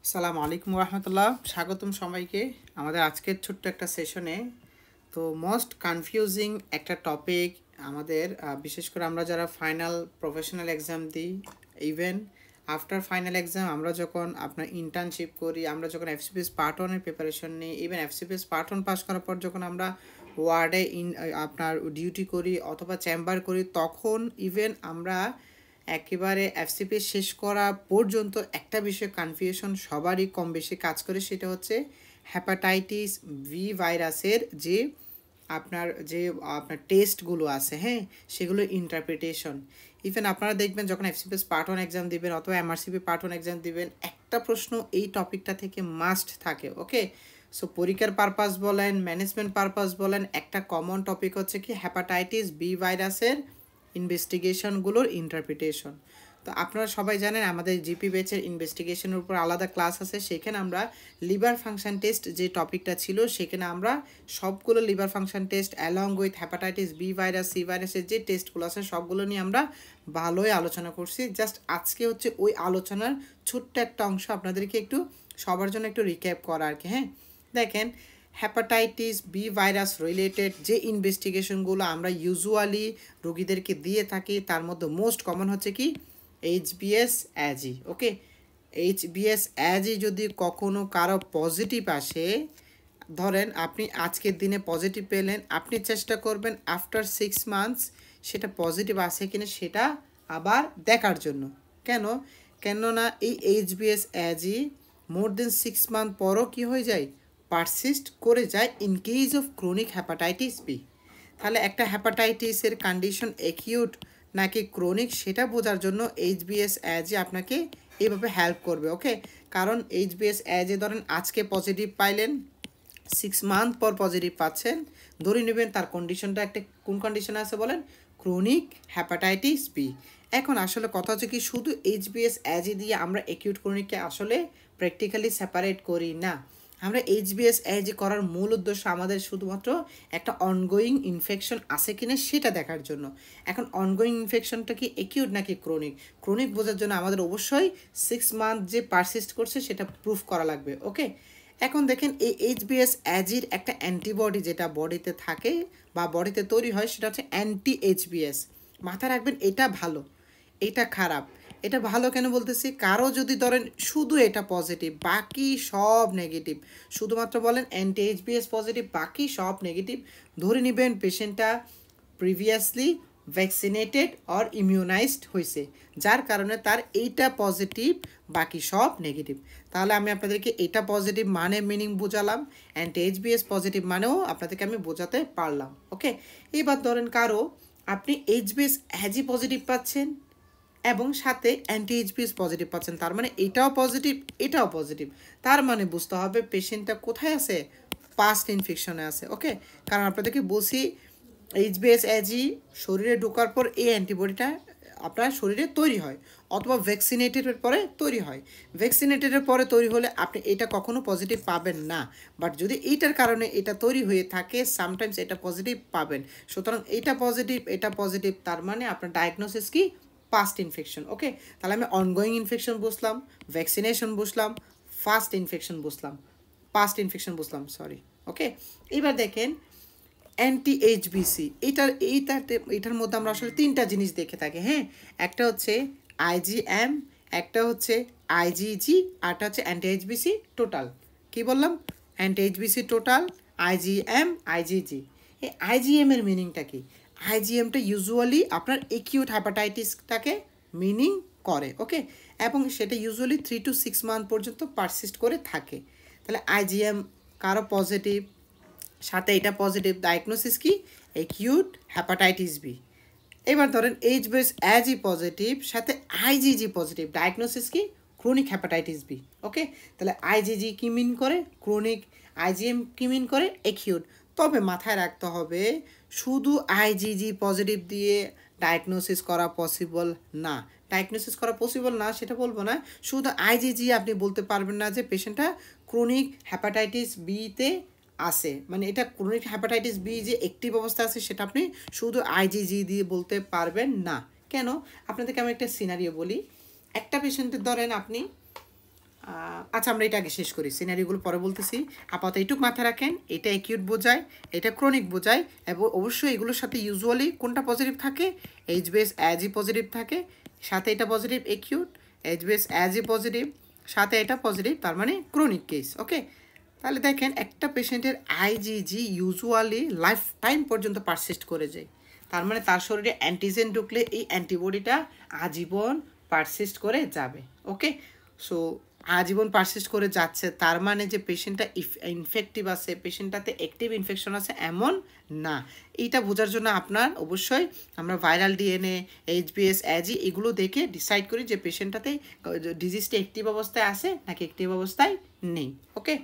আসসালামু আলাইকুম রহমতুল্লাহ, স্বাগতম সবাইকে আমাদের আজকের ছোট্ট একটা সেশনে। তো মোস্ট কনফিউজিং একটা টপিক আমাদের, বিশেষ করে আমরা যারা ফাইনাল প্রফেশনাল এক্সাম দিই, ইভেন আফটার ফাইনাল এক্সাম আমরা যখন আপনার ইন্টার্নশিপ করি, আমরা যখন এফসিপিএস পার্ট ওয়ানের প্রিপারেশন নিই, even FCPS part one pass করার পর যখন আমরা ওয়ার্ডে আপনার ডিউটি করি অথবা চেম্বার করি, তখন ইভেন আমরা একেবারে এফসিপি শেষ করা পর্যন্ত একটা বিষয়ে কনফিউশন সবারই কম বেশি কাজ করে, সেটা হচ্ছে হ্যাপাটাইটিস ভি ভাইরাসের আপনার টেস্টগুলো আছে, হ্যাঁ, সেগুলো ইন্টারপ্রিটেশন। ইভেন আপনারা দেখবেন যখন এফসিপিএস পার্ট ওয়ান এক্সাম দিবেন অথবা এমআরসিপি পার্ট ওয়ান এক্সাম দিবেন, একটা প্রশ্ন এই টপিকটা থেকে মাস্ট থাকে। ওকে, সো পরীক্ষার পারপাস বলেন, ম্যানেজমেন্ট পারপাস বলেন, একটা কমন টপিক হচ্ছে কি হ্যাপাটাইটিস বি ভাইরাসের ইনভেস্টিগেশনগুলোর ইন্টারপ্রিটেশন। তো আপনারা সবাই জানেন আমাদের জিপি ব্যাচের ইনভেস্টিগেশনের উপর আলাদা ক্লাস আছে, সেখানে আমরা লিভার ফাংশন টেস্ট যে টপিকটা ছিল সেখানে আমরা সবগুলো liver function test along with hepatitis B virus C ভাইরাসের যে টেস্টগুলো আছে সবগুলো নিয়ে আমরা ভালোই আলোচনা করছি। জাস্ট আজকে হচ্ছে ওই আলোচনার ছোট্ট একটা অংশ আপনাদেরকে একটু সবার জন্য একটু রিক্যাপ করা আর কি। হ্যাঁ, দেখেন হ্যাপাটাইটিস বি ভাইরাস রিলেটেড যে ইনভেস্টিগেশনগুলো আমরা ইউজুয়ালি রোগীদেরকে দিয়ে থাকি তার মধ্যে মোস্ট কমন হচ্ছে কি এইচবিএস অ্যাজি। ওকে, এইচবিএস অ্যাজি যদি কখনো কারো পজিটিভ আসে, ধরেন আপনি আজকের দিনে পজিটিভ পেলেন, আপনি চেষ্টা করবেন আফটার 6 মান্থস সেটা পজিটিভ আসে কিনা সেটা আবার দেখার জন্য। কেননা এই এইচবিএস অ্যাজি মোর দেন 6 মান্থ পরও কী হয়ে যায়, পারসিস্ট করে যায় in case of chronic hepatitis B. তাহলে একটা হ্যাপাটাইটিসের কন্ডিশন অ্যাকিউট নাকি ক্রনিক সেটা বোঝার জন্য এইচবিএস অ্যাজে আপনাকে এইভাবে হেল্প করবে। ওকে, কারণ এইচবিএস অ্যাজে ধরেন আজকে পজিটিভ পাইলেন, 6 মান্থ পর পজিটিভ পাচ্ছেন, ধরে নেবেন তার কন্ডিশনটা একটা কোন কন্ডিশনে আছে বলেন, ক্রনিক হ্যাপাটাইটিস বি। এখন আসলে কথা হচ্ছে কি শুধু এইচবিএস অ্যাজে দিয়ে আমরা অ্যাকিউট ক্রনিককে আসলে প্র্যাকটিক্যালি সেপারেট করি না। আমরা এইচবিএস অ্যাজি করার মূল উদ্দেশ্য আমাদের শুধুমাত্র একটা অনগোয়িং ইনফেকশন আছে কিনা সেটা দেখার জন্য। এখন অনগোয়িং ইনফেকশনটা কি অ্যাকিউট নাকি ক্রনিক, ক্রনিক বোঝার জন্য আমাদের অবশ্যই 6 মান্থ যে পারসিস্ট করছে সেটা প্রুফ করা লাগবে। ওকে, এখন দেখেন এই এইচবিএস অ্যাজির একটা অ্যান্টিবডি যেটা বডিতে থাকে বা বডিতে তৈরি হয় সেটা হচ্ছে অ্যান্টি এইচবিএস। মাথায় রাখবেন এটা ভালো, এটা খারাপ। এটা ভালো কেন বলতেছি, কারো যদি ধরেন শুধু এটা পজিটিভ বাকি সব নেগেটিভ, শুধুমাত্র বলেন অ্যান্টি এইচবিএস পজিটিভ বাকি সব নেগেটিভ, ধরে নেবেন পেশেন্টটা প্রিভিয়াসলি ভ্যাকসিনেটেড অর ইমিউনাইজড হয়েছে, যার কারণে তার এইটা পজিটিভ বাকি সব নেগেটিভ। তাহলে আমি আপনাদেরকে এটা পজিটিভ মানে মিনিং বোঝালাম, অ্যান্টি এইচবিএস পজিটিভ মানেও আপনাদেরকে আমি বোঝাতে পারলাম। ওকে, এবার ধরেন কারো আপনি এইচবিএস অ্যাজি পজিটিভ পাচ্ছেন এবং সাথে অ্যান্টি এইচবিএস পজিটিভ পাচ্ছেন, তার মানে এটাও পজিটিভ এটাও পজিটিভ, তার মানে বুঝতে হবে পেশেন্টটা কোথায় আছে, পাস্ট ইনফেকশনে আছে। ওকে, কারণ আপনাদেরকে বলছি এইচবিএস অ্যাজি শরীরে ঢোকার পর এই অ্যান্টিবডিটা আপনার শরীরে তৈরি হয় অথবা ভ্যাকসিনেটেডের পরে তৈরি হয়। ভ্যাকসিনেটেডের পরে তৈরি হলে আপনি এটা কখনো পজিটিভ পাবেন না, বাট যদি এইটার কারণে এটা তৈরি হয়ে থাকে সামটাইমস এটা পজিটিভ পাবেন। সুতরাং এটা পজিটিভ তার মানে আপনার ডায়াগনোসিস কি, পাস্ট ইনফেকশন। ওকে, তাহলে আমি অনগোয়িং ইনফেকশন বুঝলাম, ভ্যাকসিনেশন বুঝলাম, পাস্ট ইনফেকশন বুঝলাম সরি। ওকে, এবার দেখেন অ্যান্টি এইচবিসি, এটার মধ্যে আমরা আসলে তিনটা জিনিস দেখে থাকি। হ্যাঁ, একটা হচ্ছে আইজিএম, একটা হচ্ছে আইজিজি, আরটা হচ্ছে অ্যান্টি এইচবিসি টোটাল। কি বললাম, অ্যান্টি এইচবিসি টোটাল, আইজিএম, আইজিজি। এই আইজিএম এর মিনিংটা কি, আইজিএমটা ইউজুয়ালি আপনার একিউট হ্যাপাটাইটিসটাকে মিনিং করে। ওকে, এবং সেটা ইউজুয়ালি 3 to 6 মান্থ পর্যন্ত পারসিস্ট করে থাকে। তাহলে আইজিএম কারো পজিটিভ সাথে এটা পজিটিভ, ডায়াগনোসিস কি, অ্যাকিউট হ্যাপাটাইটিস বি। এবার ধরেন এইচবিএস অ্যাজি পজিটিভ সাথে আইজিজি পজিটিভ, ডায়াগনোসিস কি, ক্রনিক হ্যাপাটাইটিস বি। ওকে, তাহলে আইজিজি কি মিন করে, ক্রনিক, আইজিএম কি মিন করে, অ্যাকিউট। তবে মাথায় রাখতে হবে শুধু আইজিজি পজিটিভ দিয়ে ডায়াগনোসিস করা পসিবল না, সেটা বলবো না, শুধু আইজিজি আপনি বলতে পারবেন না যে পেশেন্টটা ক্রনিক হ্যাপাটাইটিস বিতে আছে, মানে এটা ক্রনিক হ্যাপাটাইটিস বি যে অ্যাক্টিভ অবস্থা আছে সেটা আপনি শুধু আইজিজি দিয়ে বলতে পারবেন না। কেন, আপনাদেরকে আমি একটা সিনারিও বলি। একটা পেশেন্টের ধরেন আপনি আচ্ছা আমরা এটা আগে শেষ করি, সিনারিগুলো পরে বলতেছি। আপাতত এইটুকু মাথায় রাখেন, এটা অ্যাকিউট বোঝায়, এটা ক্রনিক বোঝায়, এবং অবশ্যই এগুলোর সাথে ইউজুয়ালি কোনটা পজিটিভ থাকে, এইচ বেস অ্যাজই পজিটিভ থাকে, সাথে এটা পজিটিভ অ্যাকিউট, এইচ বেস অ্যাজই পজিটিভ, সাথে এটা পজিটিভ, তার মানে ক্রনিক কেস। ওকে, তাহলে দেখেন একটা পেশেন্টের আইজিজি ইউজুয়ালি লাইফ টাইম পর্যন্ত পারসিস্ট করে যায়, তার মানে তার শরীরে অ্যান্টিজেন ঢুকলে এই অ্যান্টিবডিটা আজীবন পারসিস্ট করে যাবে। ওকে, সো আজীবন পারসিস্ট করে যাচ্ছে, তার মানে যে পেশেন্টটা ইনফেক্টিভ আছে, পেশেন্টটাতে অ্যাক্টিভ ইনফেকশন আছে এমন না। এইটা বোঝার জন্য আপনার অবশ্যই আমরা ভাইরাল ডিএনএ, এইচবিএস, অ্যাজি এগুলো দেখে ডিসাইড করি যে পেশেন্টটাতে ডিজিজটা অ্যাক্টিভ অবস্থায় আছে নাকি অ্যাক্টিভ অবস্থায় নেই। ওকে,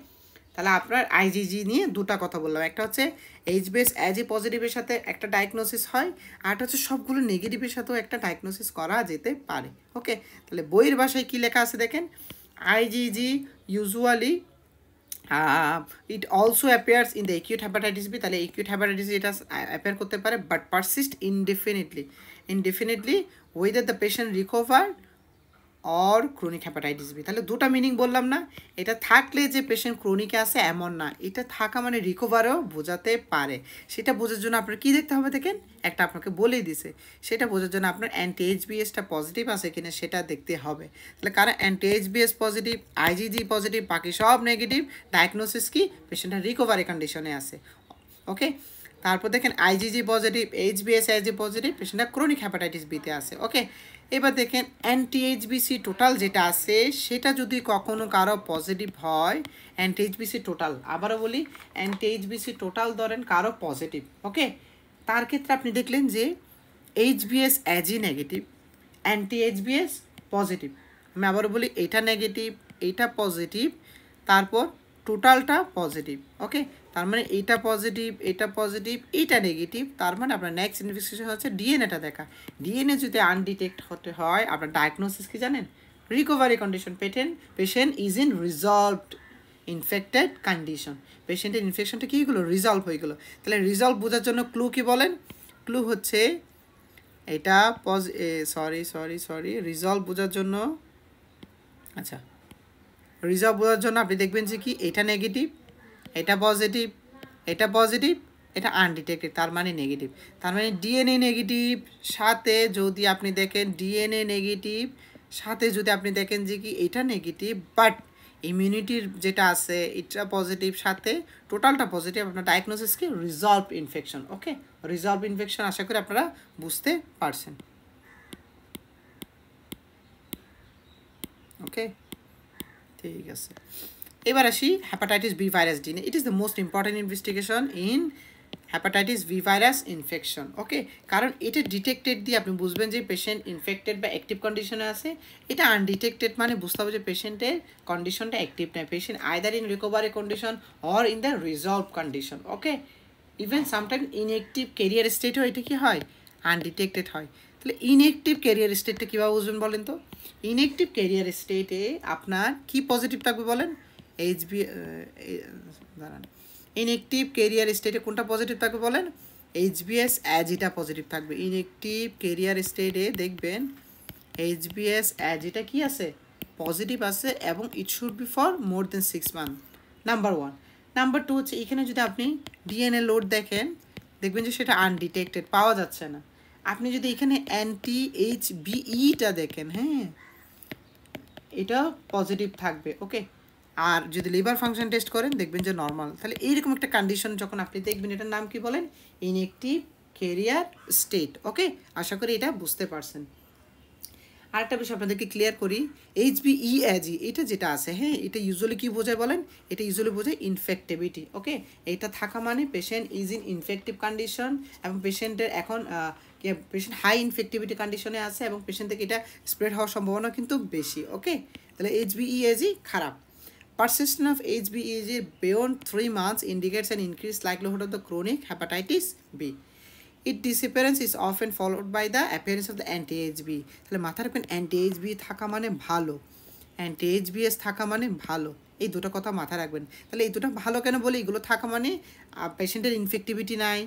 তাহলে আপনার আইজিজি নিয়ে দুটা কথা বললাম, একটা হচ্ছে এইচবিএস অ্যাজি পজিটিভের সাথে একটা ডায়াগনোসিস হয়, আর হচ্ছে সবগুলো নেগেটিভের সাথেও একটা ডায়াগনোসিস করা যেতে পারে। ওকে, তাহলে বইয়ের ভাষায় কী লেখা আছে দেখেন, IgG usually it also appears in the acute hepatitis B, তাহলে অ্যাকিউট হেপাটাইটিস এটা অ্যাপিয়ার করতে পারে, but persist indefinitely whether the patient recover or chronic hepatitis B. তাহলে দুটা মিনিং বললাম না, এটা থাকলে যে পেশেন্ট ক্রনিকে আছে এমন না, এটা থাকা মানে রিকভারও বোঝাতে পারে। সেটা বোঝার জন্য আপনার কী দেখতে হবে দেখেন, একটা আপনাকে বলেই দিছে, সেটা বোঝার জন্য আপনার অ্যান্টি এইচবিএসটা পজিটিভ আছে কিনা সেটা দেখতে হবে। তাহলে কারণ anti HBs positive, IgG positive, বাকি সব নেগেটিভ, ডায়াগনোসিস কি, পেশেন্টটা রিকভারি কন্ডিশনে আছে। ওকে, তারপর দেখেন IgG positive, HBs Ig positive, পেশেন্টটা ক্রনিক হ্যাপাটাইটিস বিতে আছে। ওকে, এবার দেখেন অ্যান্টি এইচবিসি টোটাল যেটা আছে সেটা যদি কখনো কারো পজিটিভ হয়, অ্যান্টি এইচবিসি টোটাল, আবারও বলি অ্যান্টি এইচবিসি টোটাল ধরেন কারো পজিটিভ, ওকে, তার ক্ষেত্রে আপনি দেখলেন যে HBs Ag negative, anti HBs positive, আমি আবারও বলি এটা নেগেটিভ, এইটা পজিটিভ, তারপর টোটালটা পজিটিভ। ওকে, তার মানে এইটা পজিটিভ, এটা পজিটিভ, এইটা নেগেটিভ, তার মানে আপনার নেক্সট ইনভেস্টিগেশন হচ্ছে ডিএনএটা দেখা। ডিএনএ যদি আনডিটেক্ট হতে হয়, আপনার ডায়াগনোসিস কি জানেন, recovery condition, patient is in resolved infected condition, পেশেন্টের ইনফেকশনটা কী হলো, রিজলভ হয়ে গেলো। তাহলে রিজলভ বোঝার জন্য ক্লু কি বলেন, ক্লু হচ্ছে এটা রিজলভ বোঝার জন্য, আচ্ছা রিজলভ বোঝার জন্য আপনি দেখবেন যে কি এটা নেগেটিভ, এটা পজিটিভ, এটা পজিটিভ, এটা আনডিটেক্টেড, তার মানে নেগেটিভ, তার মানে ডিএনএ নেগেটিভ, সাথে যদি আপনি দেখেন ডিএনএ নেগেটিভ, সাথে যদি আপনি দেখেন যে কি এটা নেগেটিভ বাট ইমিউনিটির যেটা আছে এটা পজিটিভ, সাথে টোটালটা পজিটিভ, আপনার ডায়াগনোসিস কি, resolve infection. Okay, resolve infection আশা করি আপনারা বুঝতে পারছেন। ওকে, ঠিক আছে, এবার আসি hepatitis B virus DNA. It is the most important investigation in hepatitis B virus infection. Okay, কারণ এটা ডিটেক্টেড দিয়ে আপনি বুঝবেন যে পেশেন্ট ইনফেক্টেড বা অ্যাক্টিভ কন্ডিশনে আছে, এটা আনডিটেক্টেড মানে বুঝতে হবে যে পেশেন্টের কন্ডিশনটা অ্যাক্টিভ নয়, patient either in recovery condition or in the resolve condition. Okay, even sometime inactive carrier স্টেটেও এটা কি হয়, আনডিটেক্টেড হয়। তাহলে ইনঅ্যাক্টিভ ক্যারিয়ার স্টেটটা কীভাবে বুঝবেন বলেন তো, ইনঅ্যাক্টিভ ক্যারিয়ার স্টেটে আপনার কি পজিটিভ থাকবে বলেন, দাঁড়ান, ইনঅ্যাক্টিভ ক্যারিয়ার স্টেটে কোনটা পজিটিভ থাকবে বলেন, এইচবিএস অ্যাজিটা পজিটিভ থাকবে। ইনঅ্যাক্টিভ ক্যারিয়ার স্টেটে দেখবেন এইচবিএস অ্যাজিটা কি আছে, পজিটিভ আছে, এবং it should be for more than 6 month, number 1। Number 2 হচ্ছে এখানে যদি আপনি ডিএনএ লোড দেখেন, দেখবেন যে সেটা আনডিটেক্টেড, পাওয়া যাচ্ছে না। আপনি যদি এখানে অ্যান্টি এইচবিইটা দেখেন, হ্যাঁ এটা পজিটিভ থাকবে। ওকে, আর যদি লিভার ফাংশন টেস্ট করেন দেখবেন যে নর্মাল। তাহলে এইরকম একটা কন্ডিশন যখন আপনি দেখবেন, এটার নাম কি বলেন, ইনঅ্যাক্টিভ ক্যারিয়ার স্টেট। ওকে, আশা করি এটা বুঝতে পারছেন। আরেকটা বিষয় আপনাদেরকে ক্লিয়ার করি, এইচবিইএজি এটা যেটা আছে, হ্যাঁ এটা ইউজুয়ালি কী বোঝায় বলেন, এটা ইউজুয়ালি বোঝায় ইনফেক্টিভিটি। ওকে, এটা থাকা মানে patient is in infective condition, এবং পেশেন্টের এখন পেশেন্ট হাই ইনফেক্টিভিটি কন্ডিশনে আছে, এবং পেশেন্ট থেকে এটা স্প্রেড হওয়ার সম্ভাবনা কিন্তু বেশি। ওকে, তাহলে এইচবিইএজি খারাপ। Persistence of HBEG beyond 3 months indicates an increased likelihood of the chronic hepatitis B. Its disappearance is often followed by the appearance of the anti-HB. তাহলে মাথায় রাখবেন anti-HB থাকা মানে ভালো, anti-HBs থাকা মানে ভালো, এই দুটো কথা মাথায় রাখবেন। তাহলে এই দুটো ভালো কেন বলি, এগুলো থাকা মানে পেশেন্টের ইনফেক্টিভিটি নাই,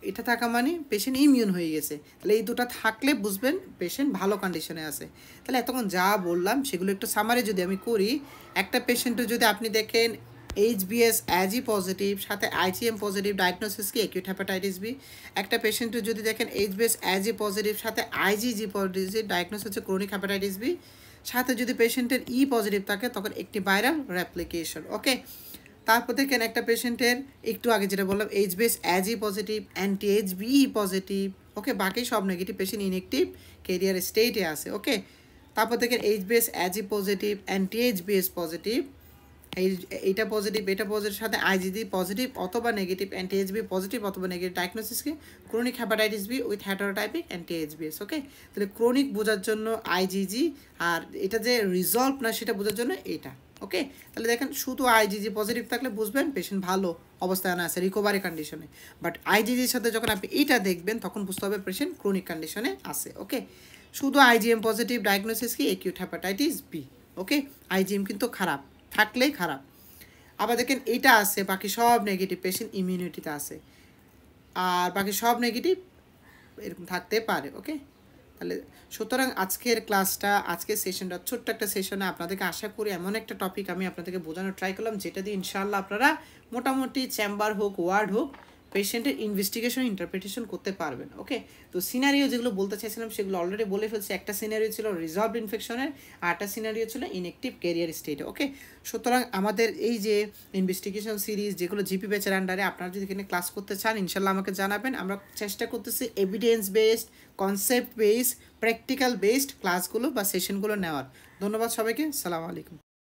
এটা থাকা মানে পেশেন্ট ইমিউন হয়ে গেছে। তাহলে এই দুটো থাকলে বুঝবেন পেশেন্ট ভালো কন্ডিশনে আছে। তাহলে এতক্ষণ যা বললাম সেগুলো একটু সামারি যদি আমি করি, একটা পেশেন্টের যদি আপনি দেখেন এইচবিএস অ্যাজি পজিটিভ, সাথে আইজিএম পজিটিভ, ডায়াগনোসিস কি অ্যাকিউট হেপাটাইটিস বি। একটা পেশেন্টের যদি দেখেন এইচবিএস অ্যাজি পজিটিভ, সাথে আইজিজি পজিটিভ, ডায়াগনোস হচ্ছে ক্রনিক হেপাটাইটিস বি। সাথে যদি পেশেন্টের ই পজিটিভ থাকে তখন একটি ভাইরাল রেপ্লিকেশন। ওকে, তারপর দেখেন একটা পেশেন্টের একটু আগে যেটা বললাম HBs Ag positive, anti HB positive. Okay, বাকি সব নেগেটিভ, পেশেন্ট ইনএক্টিভ ক্যারিয়ার স্টেটে আছে। ওকে, তারপর দেখেন HBs Ag positive, anti HBs positive, এইটা পজিটিভ, এটা পজিটিভ, সাথে আইজিজি পজিটিভ অথবা নেগেটিভ, অ্যান্টি এইচবি পজিটিভ অথবা নেগেটিভ, ডায়াগনোসিস কি chronic hepatitis B with heterotypic anti HBs. Okay, তাহলে ক্রনিক বোঝার জন্য আইজিজি, আর এটা যে রিজলভ না সেটা বোঝার জন্য এটা। ওকে, তাহলে দেখেন শুধু আইজিজি পজিটিভ থাকলে বুঝবেন পেশেন্ট ভালো অবস্থায় আছে, রিকভারি কন্ডিশনে। বাট আইজিজির সাথে যখন আপনি এইটা দেখবেন তখন বুঝতে হবে পেশেন্ট ক্রনিক কন্ডিশনে আছে। ওকে, শুধু আইজিএম পজিটিভ, ডায়াগনোসিস কি অ্যাকিউট হেপাটাইটিস বি। ওকে, আইজিএম কিন্তু খারাপ, থাকলেই খারাপ। আবার দেখেন এইটা আছে, বাকি সব নেগেটিভ, পেশেন্ট ইমিউনিটিতে আছে, আর বাকি সব নেগেটিভ এরকম থাকতে পারে। ওকে, তাহলে সুতরাং আজকের ক্লাসটা, আজকের সেশনটা ছোট্ট একটা সেশনে আপনাদেরকে আশা করি এমন একটা টপিক আমি আপনাদেরকে বোঝানোর ট্রাই করলাম যেটা দিয়ে ইনশাআল্লাহ আপনারা মোটামুটি চেম্বার হোক, ওয়ার্ড হোক, পেশেন্টের ইনভেস্টিগেশন ইন্টারপ্রিটেশন করতে পারবেন। ওকে, তো সিনারিও যেগুলো বলতে চাইছিলাম সেগুলো অলরেডি বলে ফেলছি। একটা সিনারিও ছিল রিজলভড ইনফেকশনের, আর একটা সিনারিও ছিল ইনএক্টিভ ক্যারিয়ার স্টেটে। ওকে, সুতরাং আমাদের এই যে ইনভেস্টিগেশন সিরিজ যেগুলো জিপি ব্যাচের আন্ডারে আপনারা যদি এখানে ক্লাস করতে চান ইনশাল্লাহ আমাকে জানাবেন। আমরা চেষ্টা করতেছি evidence based, concept based, practical based ক্লাসগুলো বা সেশনগুলো নেওয়ার। ধন্যবাদ সবাইকে, সালাম আলাইকুম।